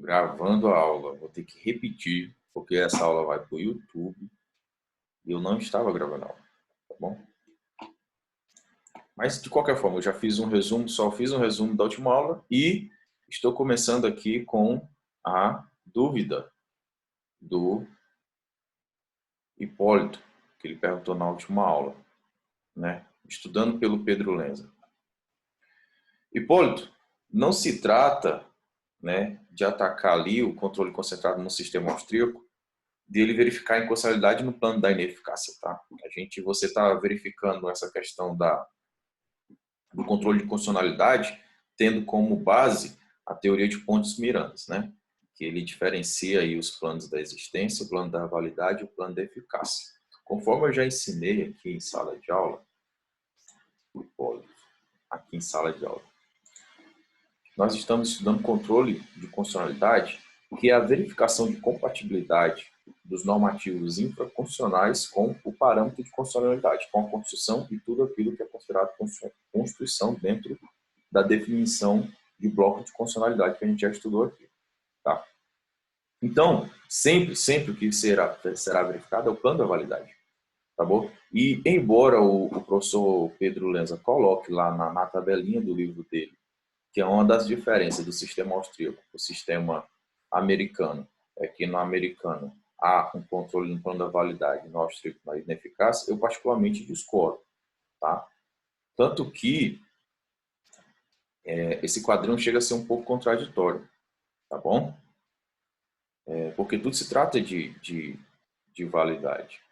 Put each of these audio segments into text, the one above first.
gravando a aula. Vou ter que repetir, porque essa aula vai para o YouTube e eu não estava gravando a aula, tá bom? Mas, de qualquer forma, eu já fiz um resumo, só fiz um resumo da última aula e estou começando aqui com a dúvida do Hipólito, que ele perguntou na última aula, né? Estudando pelo Pedro Lenza. Hipólito, não se trata, né, de atacar ali o controle concentrado no sistema austríaco, de ele verificar a inconstitucionalidade no plano da ineficácia, tá? Você está verificando essa questão do controle de constitucionalidade, tendo como base a teoria de pontos mirantes, né? Que ele diferencia aí os planos da existência, o plano da validade e o plano da eficácia. Conforme eu já ensinei aqui em sala de aula, nós estamos estudando controle de constitucionalidade, que é a verificação de compatibilidade dos normativos infraconstitucionais com o parâmetro de constitucionalidade, com a Constituição e tudo aquilo que é considerado Constituição dentro da definição de bloco de constitucionalidade que a gente já estudou aqui. Tá? Então, sempre o que será verificado é o plano da validade. Tá bom? E embora o professor Pedro Lenza coloque lá na tabelinha do livro dele, que é uma das diferenças do sistema austríaco para o sistema americano, é que no americano há um controle no plano da validade, no austríaco na ineficácia, eu particularmente discordo. Tá? Tanto que esse quadrinho chega a ser um pouco contraditório, tá bom? Porque tudo se trata de validade.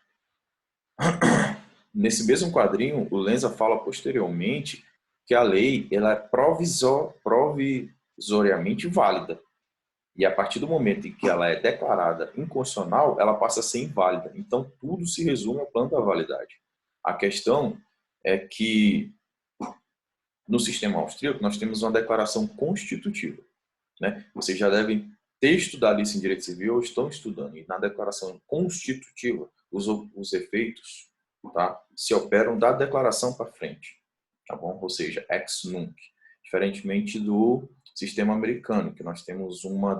Nesse mesmo quadrinho, o Lenza fala posteriormente que a lei ela é provisoriamente válida. E a partir do momento em que ela é declarada inconstitucional, ela passa a ser inválida. Então, tudo se resume ao plano da validade. A questão é que, no sistema austríaco, nós temos uma declaração constitutiva. Né? Vocês já devem ter estudado isso em direito civil ou estão estudando. E na declaração constitutiva, os efeitos, tá, se operam da declaração para frente. Tá bom? Ou seja, ex nunc. Diferentemente do sistema americano, que nós temos uma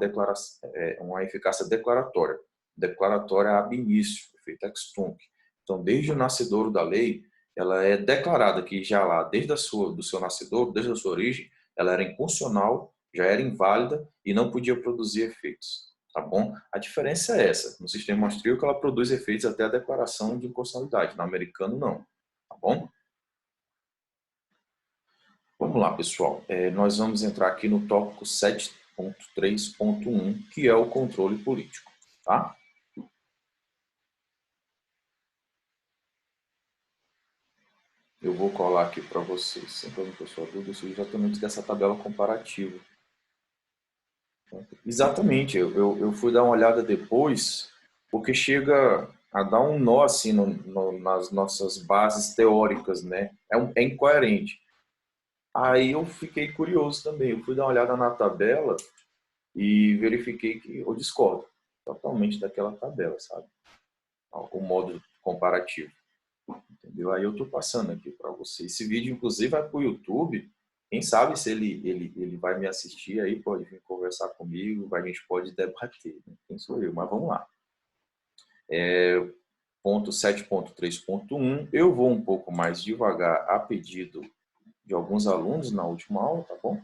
eficácia declaratória. Declaratória ab início, efeito ex tunc. Então, desde o nascedouro da lei, ela é declarada que já lá, desde do seu nascedouro, desde a sua origem, ela era inconstitucional, já era inválida e não podia produzir efeitos. Tá bom? A diferença é essa. No sistema austríaco, ela produz efeitos até a declaração de inconstitucionalidade. No americano, não. Tá bom? Vamos lá, pessoal. Nós vamos entrar aqui no tópico 7.3.1, que é o controle político. Tá? Eu vou colar aqui para vocês, sempre a pessoa dúvida, exatamente dessa tabela comparativa. Exatamente, eu fui dar uma olhada depois, porque chega a dar um nó assim nas nossas bases teóricas, né? É incoerente. Aí eu fiquei curioso também, eu fui dar uma olhada na tabela e verifiquei que eu discordo totalmente daquela tabela, sabe? O modo comparativo, entendeu? Aí eu tô passando aqui para você. Esse vídeo, inclusive, vai para o YouTube. Quem sabe se ele vai me assistir aí, pode vir conversar comigo, a gente pode debater, né? Quem sou eu? Mas vamos lá. Ponto 7.3.1, eu vou um pouco mais devagar a pedido de alguns alunos na última aula, tá bom?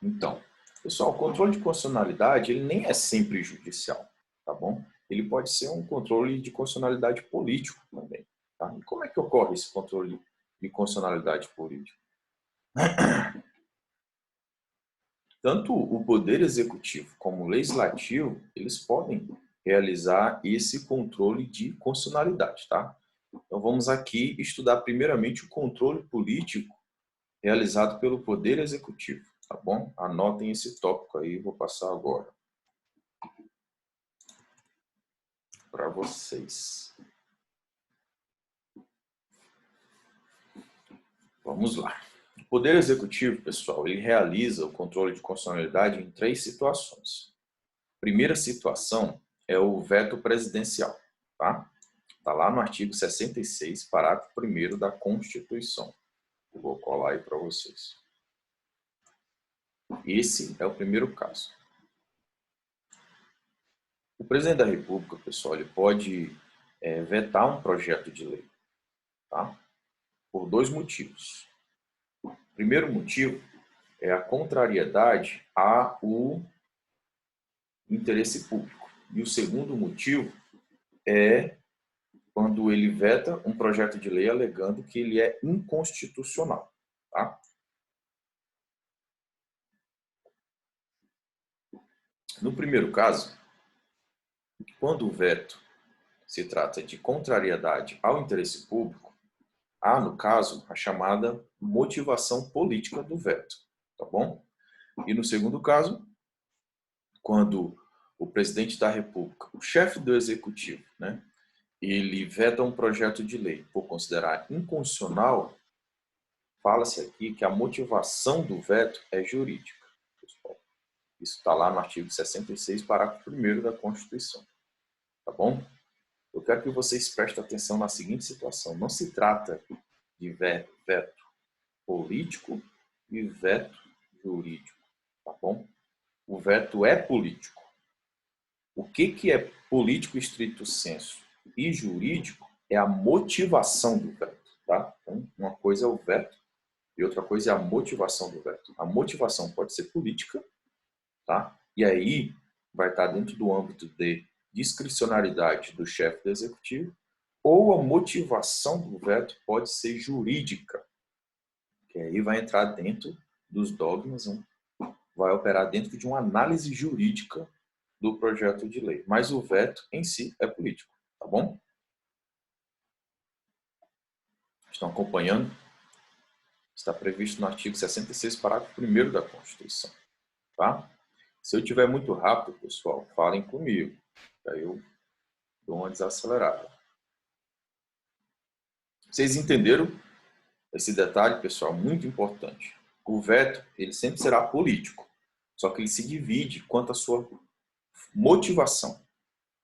Então, pessoal, o controle de constitucionalidade, ele nem é sempre judicial, tá bom? Ele pode ser um controle de constitucionalidade político também, tá? E como é que ocorre esse controle de constitucionalidade política? Tanto o poder executivo como o legislativo, eles podem realizar esse controle de constitucionalidade, tá? Então vamos aqui estudar primeiramente o controle político realizado pelo poder executivo, tá bom? Anotem esse tópico aí, vou passar agora para vocês. Vamos lá. O Poder Executivo, pessoal, ele realiza o controle de constitucionalidade em 3 situações. A primeira situação é o veto presidencial, tá? Está lá no artigo 66, parágrafo 1º da Constituição. Eu vou colar aí para vocês. Esse é o primeiro caso. O presidente da República, pessoal, ele pode vetar um projeto de lei, tá? Por dois motivos. O primeiro motivo é a contrariedade ao interesse público. E o segundo motivo é quando ele veta um projeto de lei alegando que ele é inconstitucional, tá? No primeiro caso, quando o veto se trata de contrariedade ao interesse público, há, no caso, a chamada motivação política do veto, tá bom? E no segundo caso, quando o presidente da República, o chefe do executivo, né, ele veta um projeto de lei por considerar inconstitucional, fala-se aqui que a motivação do veto é jurídica. Pessoal. Isso está lá no artigo 66, parágrafo 1º da Constituição. Tá bom? Eu quero que vocês prestem atenção na seguinte situação. Não se trata de veto político e veto jurídico. Tá bom? O veto é político. O que é político estrito sensu e jurídico é a motivação do veto. Tá? Então, uma coisa é o veto e outra coisa é a motivação do veto. A motivação pode ser política, tá? E aí vai estar dentro do âmbito de discricionariedade do chefe do executivo, ou a motivação do veto pode ser jurídica, que aí vai entrar dentro dos dogmas, né? Vai operar dentro de uma análise jurídica do projeto de lei. Mas o veto em si é político, tá bom? Estão acompanhando? Está previsto no artigo 66, parágrafo 1º da Constituição, tá? Se eu estiver muito rápido, pessoal, falem comigo. Aí eu dou uma desacelerada. Vocês entenderam esse detalhe, pessoal? Muito importante. O veto, ele sempre será político, só que ele se divide quanto à sua motivação.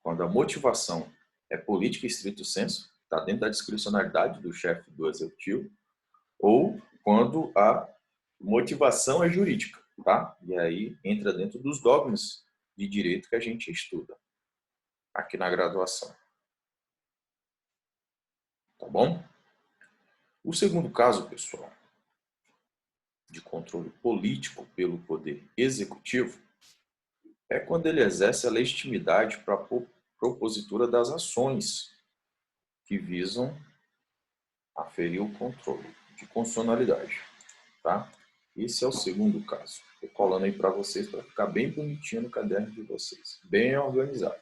Quando a motivação é política estrito sensu, está dentro da discricionalidade do chefe do executivo, ou quando a motivação é jurídica, tá? E aí entra dentro dos dogmas de direito que a gente estuda aqui na graduação. Tá bom? O segundo caso, pessoal, de controle político pelo poder executivo é quando ele exerce a legitimidade para a propositura das ações que visam aferir o controle de constitucionalidade, tá? Esse é o segundo caso. Estou colando aí para vocês para ficar bem bonitinho no caderno de vocês, bem organizado.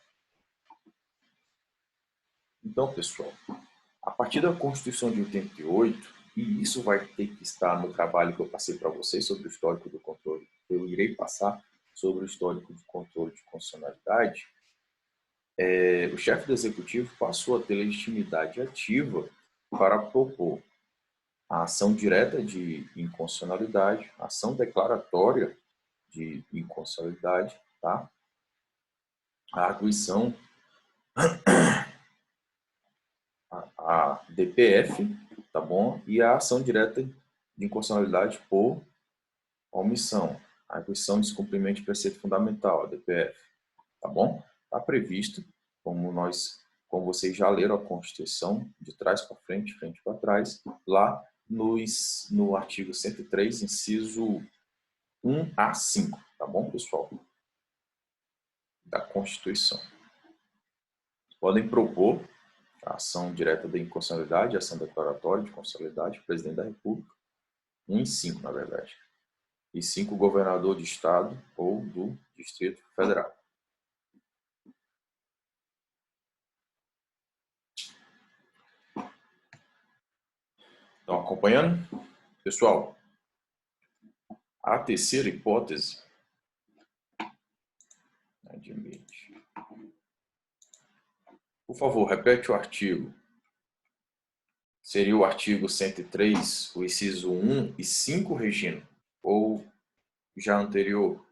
Então, pessoal, a partir da Constituição de 88, e isso vai ter que estar no trabalho que eu passei para vocês sobre o histórico do controle, eu irei passar sobre o histórico de controle de constitucionalidade, o chefe do executivo passou a ter legitimidade ativa para propor a ação direta de inconstitucionalidade, a ação declaratória de inconstitucionalidade, tá? A arguição, a DPF, tá bom? E a ação direta de inconstitucionalidade por omissão, a arguição de descumprimento de preceito fundamental, a DPF, tá bom? Está previsto, como vocês já leram a Constituição, de trás para frente, frente para trás, lá no artigo 103, inciso 1 a 5, tá bom, pessoal? Da Constituição. Podem propor a ação direta de inconstitucionalidade, ação declaratória de constitucionalidade, presidente da República, 1 e 5, na verdade. E 5, governador de estado ou do Distrito Federal. Estão acompanhando? Pessoal, a terceira hipótese, admite. Por favor, repete o artigo. Seria o artigo 103, o inciso 1 e 5, Regina? Ou já anterior?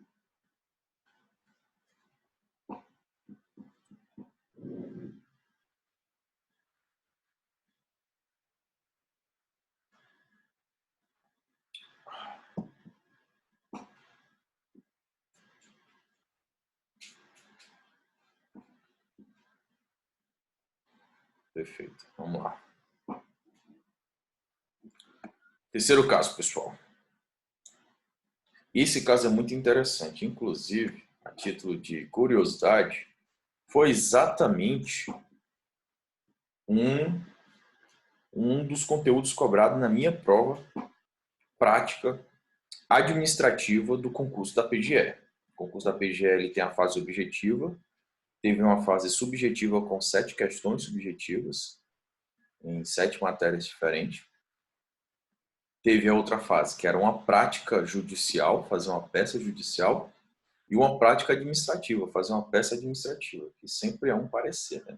Perfeito. Vamos lá. Terceiro caso, pessoal. Esse caso é muito interessante. Inclusive, a título de curiosidade, foi exatamente um, um dos conteúdos cobrados na minha prova prática administrativa do concurso da PGE. O concurso da PGE ele tem a fase objetiva, teve uma fase subjetiva com 7 questões subjetivas, em 7 matérias diferentes. Teve a outra fase, que era uma prática judicial, fazer uma peça judicial, e uma prática administrativa, fazer uma peça administrativa, que sempre é um parecer, né?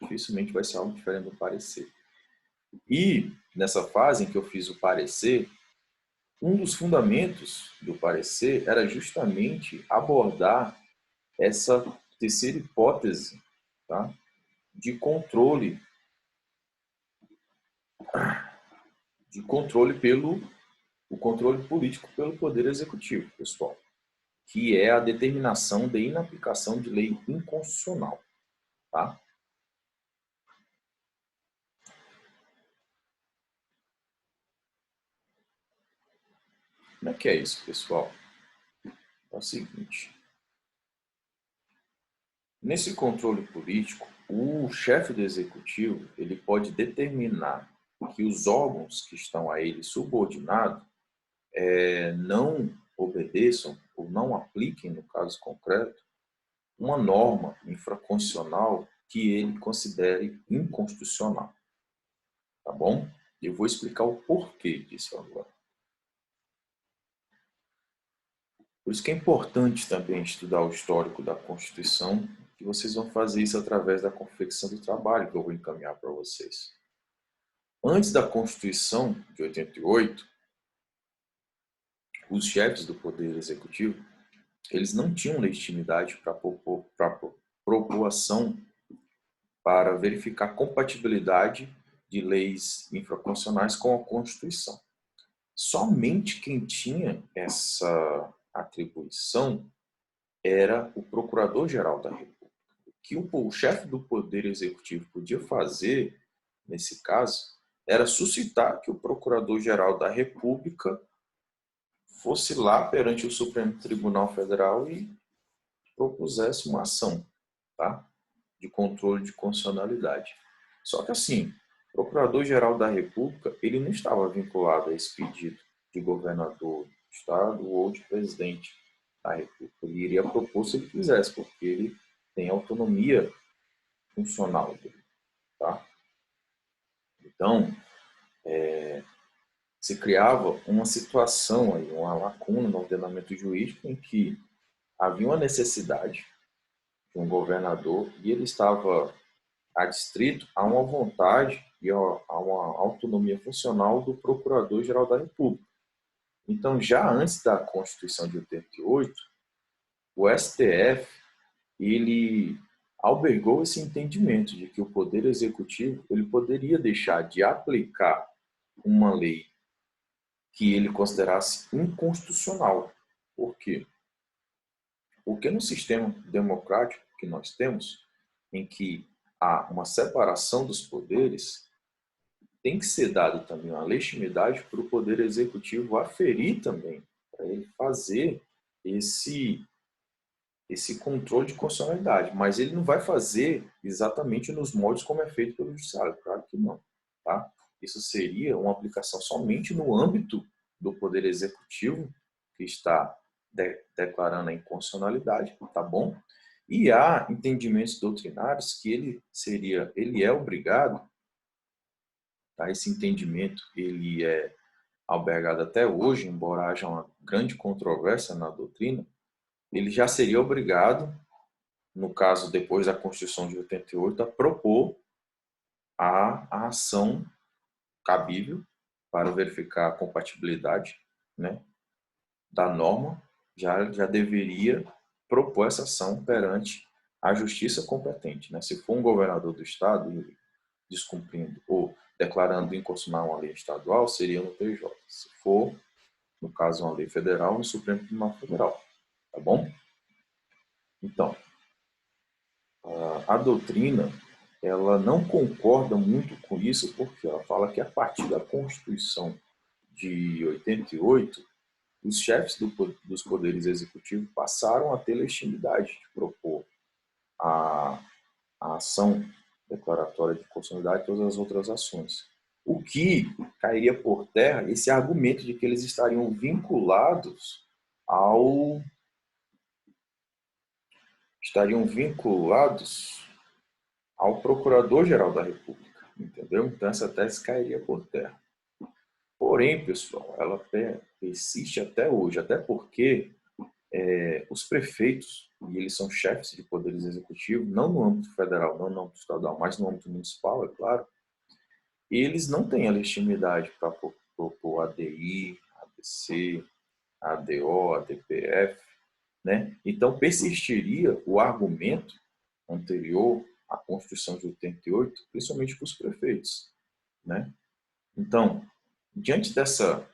Dificilmente vai ser algo diferente do parecer. E nessa fase em que eu fiz o parecer, um dos fundamentos do parecer era justamente abordar essa terceira hipótese, tá? de controle pelo o controle político pelo poder executivo, pessoal, que é a determinação de inaplicação de lei inconstitucional, tá? Como é que é isso, pessoal? É o seguinte, nesse controle político, o chefe do executivo, ele pode determinar que os órgãos que estão a ele subordinados não obedeçam ou não apliquem, no caso concreto, uma norma infraconstitucional que ele considere inconstitucional. Tá bom? Eu vou explicar o porquê disso agora. Por isso que é importante também estudar o histórico da Constituição, que vocês vão fazer isso através da confecção do trabalho que eu vou encaminhar para vocês. Antes da Constituição de 88, os chefes do Poder Executivo, eles não tinham legitimidade para propor ação para verificar a compatibilidade de leis infraconstitucionais com a Constituição. Somente quem tinha essa atribuição era o Procurador-Geral da República. O que o chefe do Poder Executivo podia fazer, nesse caso, era suscitar que o Procurador-Geral da República fosse lá perante o Supremo Tribunal Federal e propusesse uma ação, tá? De controle de constitucionalidade. Só que assim, o Procurador-Geral da República, ele não estava vinculado a esse pedido de governador do estado ou de presidente da República. Ele iria propor se ele quisesse, porque ele tem autonomia funcional dele, tá? Então, se criava uma situação aí, uma lacuna no ordenamento jurídico em que havia uma necessidade de um governador e ele estava adstrito a uma vontade e a uma autonomia funcional do Procurador-Geral da República. Então, já antes da Constituição de 88, o STF ele albergou esse entendimento de que o Poder Executivo ele poderia deixar de aplicar uma lei que ele considerasse inconstitucional. Por quê? Porque no sistema democrático que nós temos, em que há uma separação dos poderes, tem que ser dado também uma legitimidade para o Poder Executivo aferir também, para ele fazer esse controle de constitucionalidade. Mas ele não vai fazer exatamente nos moldes como é feito pelo Judiciário, claro que não. Tá? Isso seria uma aplicação somente no âmbito do Poder Executivo, que está declarando a inconstitucionalidade, tá bom? E há entendimentos doutrinários que ele é obrigado, tá? Esse entendimento ele é albergado até hoje, embora haja uma grande controvérsia na doutrina, ele já seria obrigado, no caso depois da Constituição de 88, a propor a ação cabível para verificar a compatibilidade, né, da norma, já deveria propor essa ação perante a justiça competente. Né? Se for um governador do estado descumprindo ou declarando inconstitucional uma lei estadual, seria no TJ. Se for, no caso, uma lei federal, no Supremo Tribunal Federal. Tá bom? Então, a doutrina ela não concorda muito com isso, porque ela fala que a partir da Constituição de 88, os chefes dos poderes executivos passaram a ter legitimidade de propor a, a ação declaratória de constitucionalidade e todas as outras ações. O que cairia por terra esse argumento de que eles estariam vinculados ao Procurador-Geral da República, entendeu? Então essa tese cairia por terra. Porém, pessoal, ela persiste até hoje, até porque os prefeitos, e eles são chefes de poderes executivos, não no âmbito federal, não no âmbito estadual, mas no âmbito municipal, é claro, eles não têm a legitimidade para propor ADI, ADC, ADO, ADPF, né? Então persistiria o argumento anterior à Constituição de 88, principalmente para os prefeitos, né? Então, diante dessa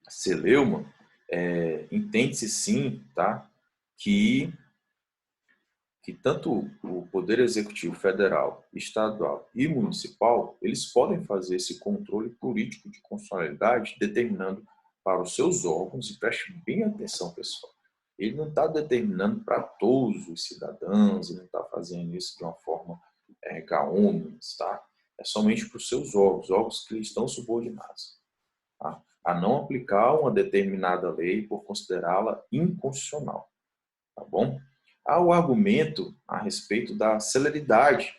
celeuma, entende-se sim, tá, que tanto o Poder Executivo Federal, Estadual e Municipal, eles podem fazer esse controle político de constitucionalidade, determinando para os seus órgãos, e preste bem atenção, pessoal, ele não está determinando para todos os cidadãos, ele não está fazendo isso de uma forma gaúmens, tá? É somente para os seus órgãos que lhe estão subordinados, tá? A não aplicar uma determinada lei por considerá-la inconstitucional, tá bom? Há o argumento a respeito da celeridade,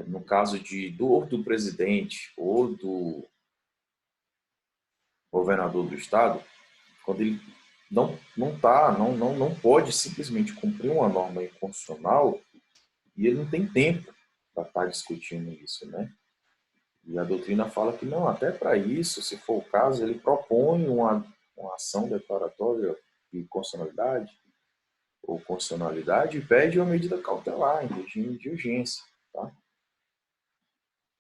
no caso do presidente ou do governador do estado, quando ele não pode simplesmente cumprir uma norma inconstitucional e ele não tem tempo para estar discutindo isso, né? E a doutrina fala que não, até para isso, se for o caso, ele propõe uma ação declaratória de constitucionalidade ou constitucionalidade e pede uma medida cautelar em regime de urgência, tá?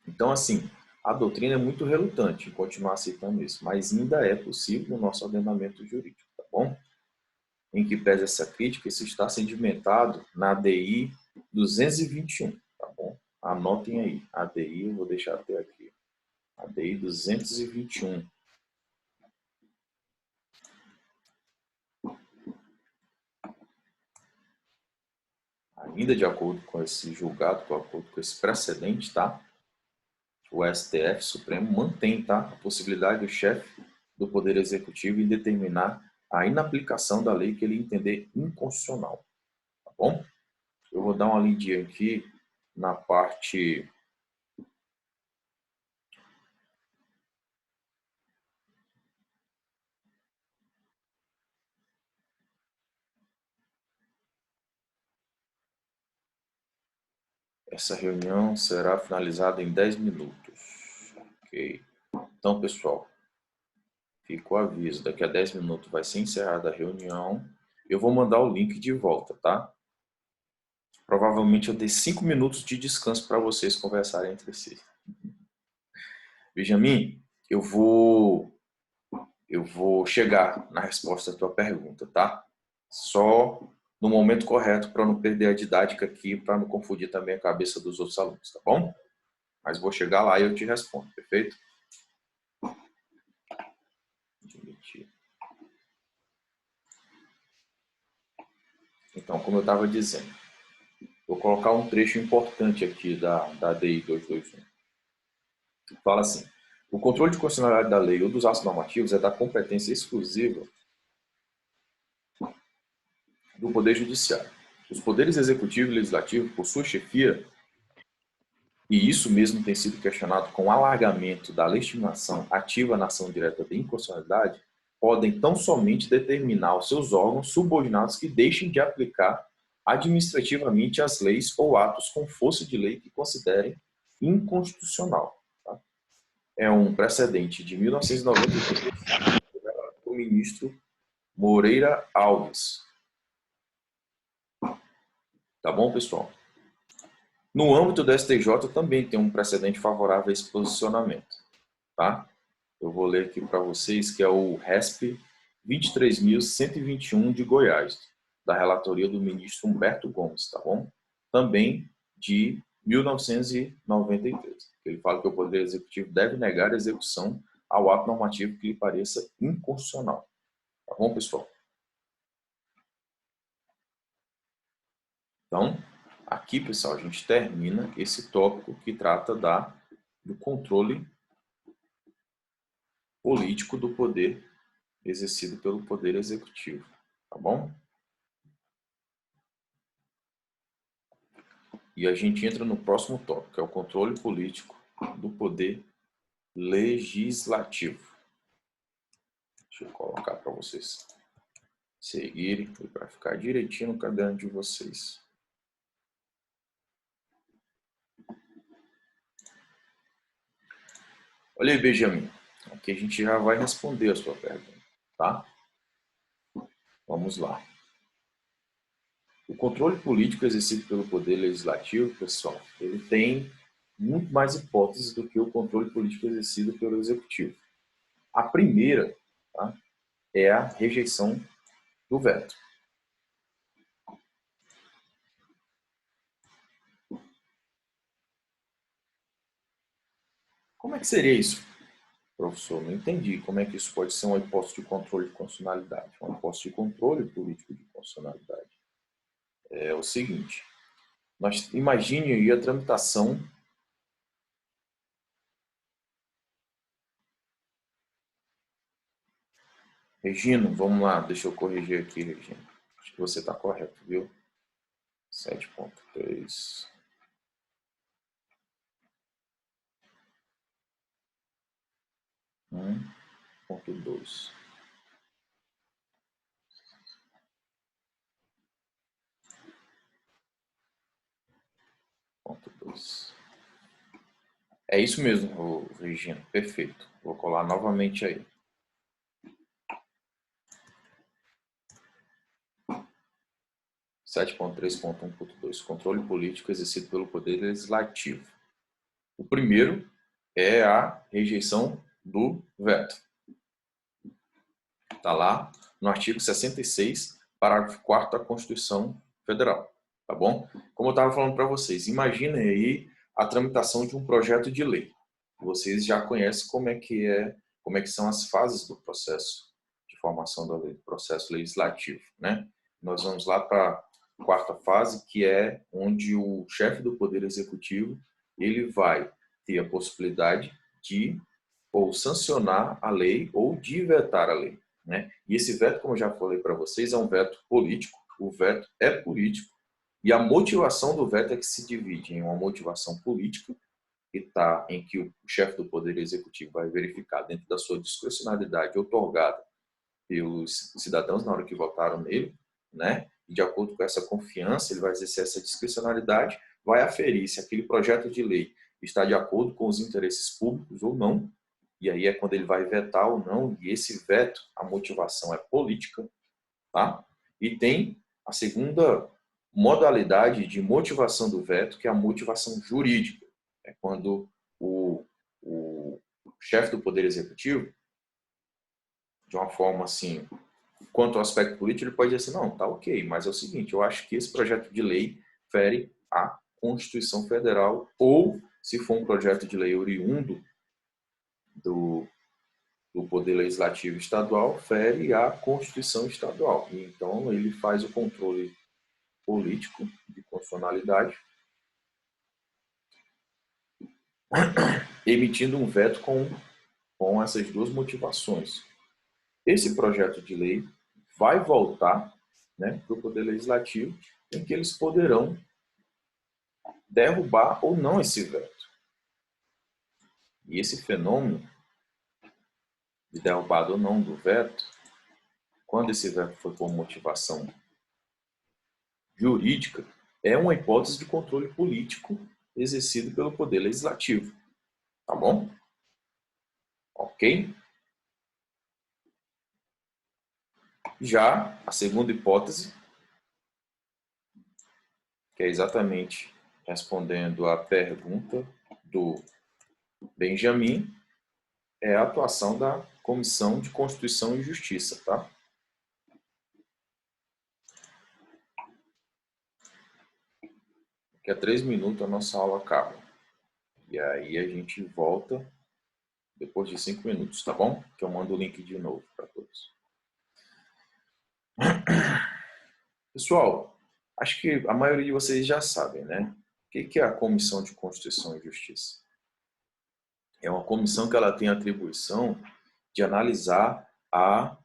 Então, assim, a doutrina é muito relutante em continuar citando isso, mas ainda é possível no nosso ordenamento jurídico, tá bom? Em que pese essa crítica, isso está sedimentado na ADI 221, tá bom? Anotem aí, ADI, eu vou deixar até aqui, ADI 221. Ainda de acordo com esse julgado, de acordo com esse precedente, tá? O STF Supremo mantém, tá, a possibilidade do chefe do Poder Executivo em determinar a inaplicação da lei que ele entender inconstitucional, tá bom? Eu vou dar uma lidinha aqui na parte essa reunião será finalizada em 10 minutos. Ok. Então, pessoal, fica o aviso, daqui a 10 minutos vai ser encerrada a reunião. Eu vou mandar o link de volta, tá? Provavelmente eu dei 5 minutos de descanso para vocês conversarem entre si. Benjamin, eu vou chegar na resposta da tua pergunta, tá? Só no momento correto para não perder a didática aqui, para não confundir também a cabeça dos outros alunos, tá bom? Mas vou chegar lá e eu te respondo, perfeito? Então, como eu estava dizendo, vou colocar um trecho importante aqui da DI 221. Fala assim: o controle de constitucionalidade da lei ou dos atos normativos é da competência exclusiva do Poder Judiciário. Os poderes executivo e legislativo, por sua chefia, e isso mesmo tem sido questionado com o alargamento da legitimação ativa na ação direta de inconstitucionalidade, podem tão somente determinar os seus órgãos subordinados que deixem de aplicar administrativamente as leis ou atos com força de lei que considerem inconstitucional. Tá? É um precedente de 1993 do ministro Moreira Alves. Tá bom, pessoal? No âmbito do STJ também tem um precedente favorável a esse posicionamento. Tá? Eu vou ler aqui para vocês, que é o RESP 23.121 de Goiás, da relatoria do ministro Humberto Gomes, tá bom? Também de 1993. Ele fala que o Poder Executivo deve negar a execução ao ato normativo que lhe pareça inconstitucional. Tá bom, pessoal? Então, aqui, pessoal, a gente termina esse tópico que trata do controle político do poder exercido pelo Poder Executivo. Tá bom? E a gente entra no próximo tópico, que é o controle político do poder legislativo. Deixa eu colocar para vocês seguirem e para ficar direitinho no caderno de vocês. Olha aí, Benjamin. Aqui a gente já vai responder a sua pergunta, tá? Vamos lá. O controle político exercido pelo Poder Legislativo, pessoal, ele tem muito mais hipóteses do que o controle político exercido pelo Executivo. A primeira, tá, é a rejeição do veto. Como é que seria isso, professor? Não entendi. Como é que isso pode ser uma hipótese de controle de constitucionalidade? Uma hipótese de controle político de constitucionalidade. É o seguinte, imagine aí a tramitação. Regina, vamos lá, deixa eu corrigir aqui, Regina. Acho que você está correto, viu? 7.3. Ponto 2. Ponto 2. É isso mesmo, Regina. Perfeito. Vou colar novamente aí. Sete ponto 3.1.2. Controle político exercido pelo Poder Legislativo. O primeiro é a rejeição do veto. Está lá no artigo 66, parágrafo 4º da Constituição Federal. Tá bom? Como eu estava falando para vocês, imaginem aí a tramitação de um projeto de lei. Vocês já conhecem como é que são as fases do processo de formação da lei, do processo legislativo, né? Nós vamos lá para a quarta fase, que é onde o chefe do Poder Executivo ele vai ter a possibilidade de ou sancionar a lei ou de vetar a lei, né? E esse veto, como eu já falei para vocês, é um veto político. O veto é político e a motivação do veto é que se divide em uma motivação política em que o chefe do Poder Executivo vai verificar dentro da sua discricionalidade otorgada pelos cidadãos na hora que votaram nele, né? E de acordo com essa confiança, ele vai exercer essa discricionalidade, vai aferir se aquele projeto de lei está de acordo com os interesses públicos ou não, e aí é quando ele vai vetar ou não, e esse veto, a motivação é política, tá? E tem a segunda modalidade de motivação do veto, que é a motivação jurídica. É quando o chefe do Poder Executivo, de uma forma assim, quanto ao aspecto político, ele pode dizer assim, não, tá ok, mas é o seguinte, eu acho que esse projeto de lei fere a Constituição Federal, ou, se for um projeto de lei oriundo do Poder Legislativo Estadual, fere a Constituição Estadual. E, então, ele faz o controle político de constitucionalidade, emitindo um veto com essas duas motivações. Esse projeto de lei vai voltar, né, para o Poder Legislativo, em que eles poderão derrubar ou não esse veto. E esse fenômeno de derrubada ou não do veto, quando esse veto foi por motivação jurídica, é uma hipótese de controle político exercido pelo Poder Legislativo. Tá bom? Ok? Já a segunda hipótese, que é exatamente respondendo à pergunta do Benjamin, é a atuação da Comissão de Constituição e Justiça, tá? Ok? Daqui a 3 minutos a nossa aula acaba. E aí a gente volta depois de 5 minutos, tá bom? Que eu mando o link de novo para todos. Pessoal, acho que a maioria de vocês já sabem, né? O que é a Comissão de Constituição e Justiça? É uma comissão que ela tem a atribuição de analisar a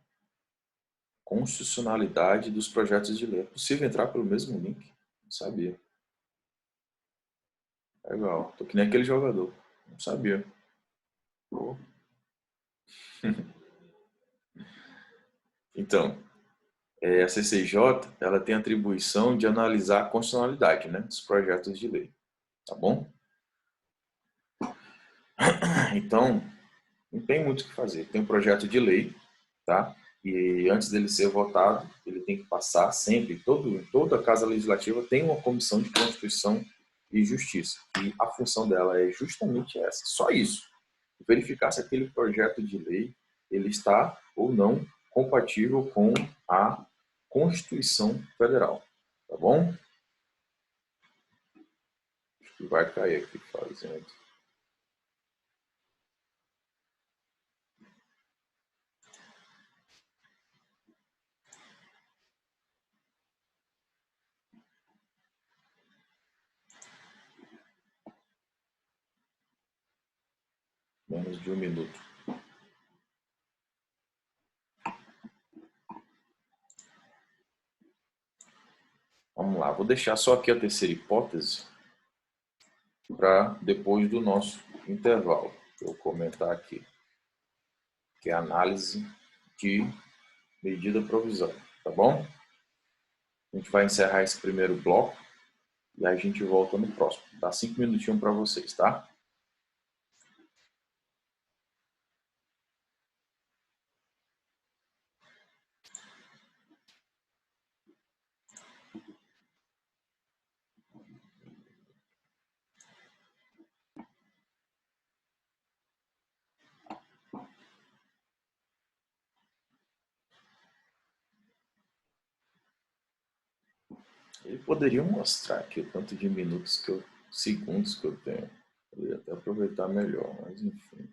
constitucionalidade dos projetos de lei. É possível entrar pelo mesmo link? Não sabia. Legal. Tô que nem aquele jogador. Não sabia. Pô. Então, a CCJ, ela tem a atribuição de analisar a constitucionalidade, né, dos projetos de lei. Tá bom? Então, não tem muito o que fazer. Tem um projeto de lei, tá? E antes dele ser votado, ele tem que passar sempre, toda a Casa Legislativa tem uma comissão de Constituição e Justiça. E a função dela é justamente essa, só isso. Verificar se aquele projeto de lei ele está ou não compatível com a Constituição Federal. Tá bom? Acho que vai cair aqui fazendo. Menos de um minuto. Vamos lá, vou deixar só aqui a terceira hipótese para depois do nosso intervalo. Vou comentar aqui, que é a análise de medida provisória, tá bom? A gente vai encerrar esse primeiro bloco e a gente volta no próximo. Dá 5 minutinhos para vocês, tá? Ele poderia mostrar aqui o tanto de minutos segundos que eu tenho. Eu ia até aproveitar melhor, mas enfim.